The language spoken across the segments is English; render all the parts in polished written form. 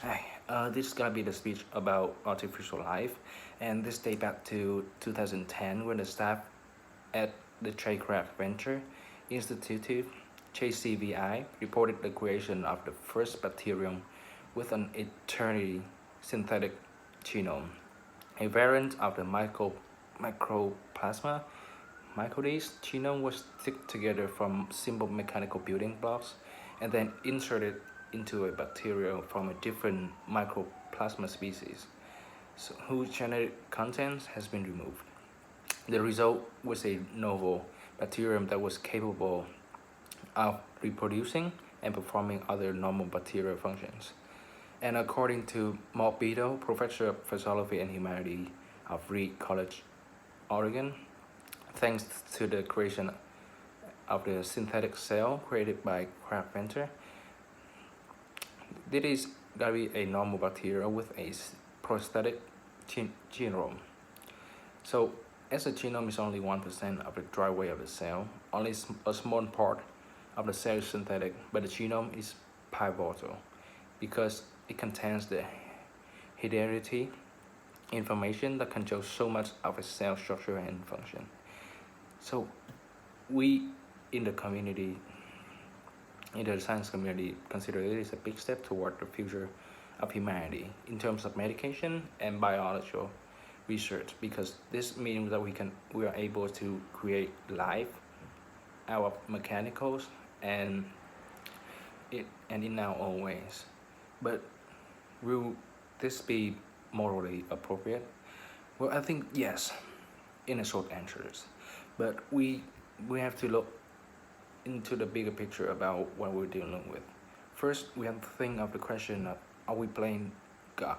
Hi, this is gonna be the speech about artificial life, and this date back to 2010 when the staff at the Tradecraft Venture Institute, JCVI, reported the creation of the first bacterium with an eternity synthetic genome, a variant of the microplasma. Microday's genome was stick together from simple mechanical building blocks and then inserted into a bacterium from a different microplasma species, so whose genetic content has been removed. The result was a novel bacterium that was capable of reproducing and performing other normal bacterial functions. And according to Mark Beadle, professor of philosophy and humanity of Reed College, Oregon, thanks to the creation of the synthetic cell created by Kraft Venture, this is gonna be a normal bacteria with a prosthetic genome. So, as the genome is only 1% of the dry weight of the cell, only a small part of the cell is synthetic, but the genome is pivotal because it contains the heredity information that controls so much of a cell structure and function. So we in the community, in the science community, consider it is a big step toward the future of humanity in terms of medication and biological research, because this means that we are able to create life out of mechanicals and in our own ways. But will this be morally appropriate? Well, I think yes, in a short answers. But we have to look into the bigger picture about what we're dealing with. First, we have to think of the question of, are we playing God?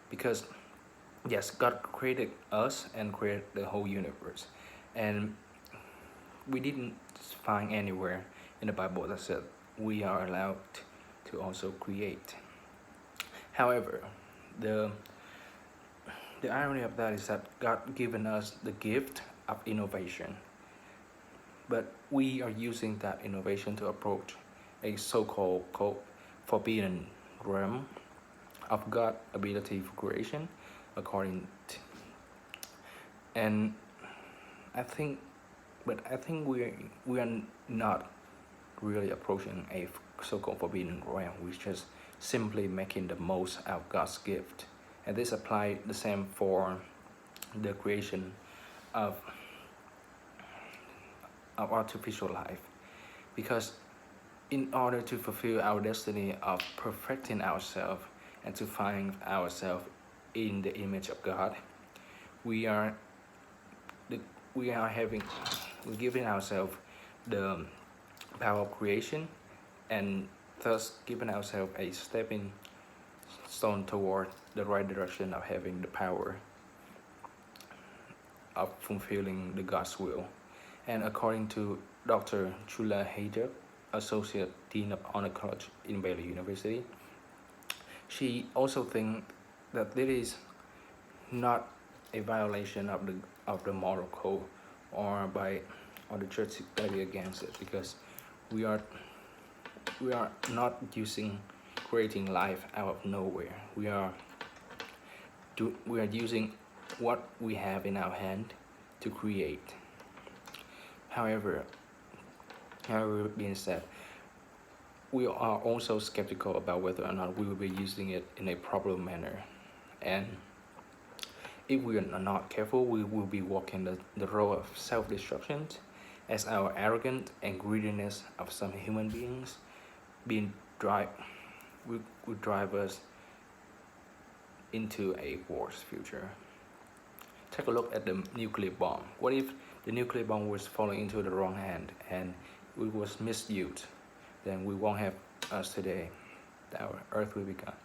Because yes, God created us and created the whole universe, and we didn't find anywhere in the Bible that said we are allowed to also create. However, the irony of that is that God given us the gift of innovation, but we are using that innovation to approach a so-called forbidden realm of God's ability for creation, according to, and I think, I think we are not really approaching a so-called forbidden realm. We're just simply making the most out of God's gift, and this applies the same for the creation of artificial life, because in order to fulfill our destiny of perfecting ourselves and to find ourselves in the image of God, we are we're giving ourselves the power of creation, and thus giving ourselves a stepping stone toward the right direction of having the power of fulfilling the God's will. And according to Dr. Chula Hader, Associate Dean of Honor College in Baylor University, she also thinks that this is not a violation of the moral code, or the church study against it, because we are not creating life out of nowhere. We are using what we have in our hand to create. However, being said, we are also skeptical about whether or not we will be using it in a proper manner, and if we are not careful, we will be walking the road of self-destruction, as our arrogance and greediness of some human beings will drive us into a worse future. Take a look at the nuclear bomb. What if the nuclear bomb was falling into the wrong hand and it was misused? Then we won't have us today. Our Earth will be gone.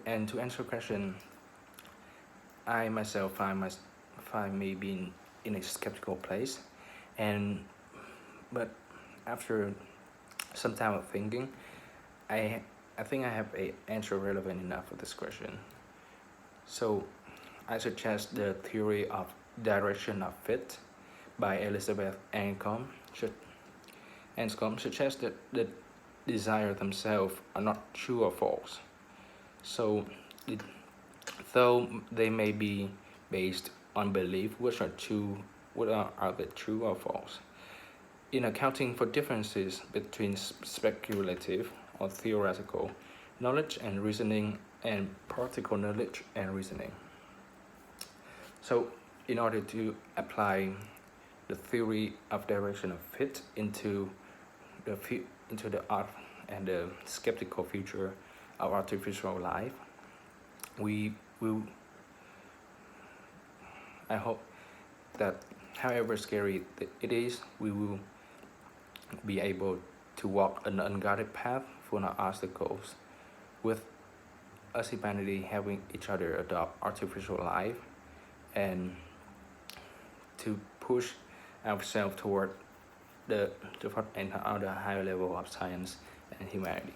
And to answer the question, I myself find me being in a skeptical place, but after some time of thinking, I think I have an answer relevant enough for this question. So I suggest the theory of direction of fit by Elizabeth Anscombe suggests that desire themselves are not true or false. So, though they may be based on belief, which are true, what are they true or false? In accounting for differences between speculative or theoretical knowledge and reasoning and practical knowledge and reasoning. So, in order to apply the theory of direction of fit into the art and the skeptical future of artificial life, we will. I hope that however scary it is, we will be able to walk an unguided path full of obstacles, with us humanity having each other adopt artificial life and to push ourselves toward the higher level of science and humanity.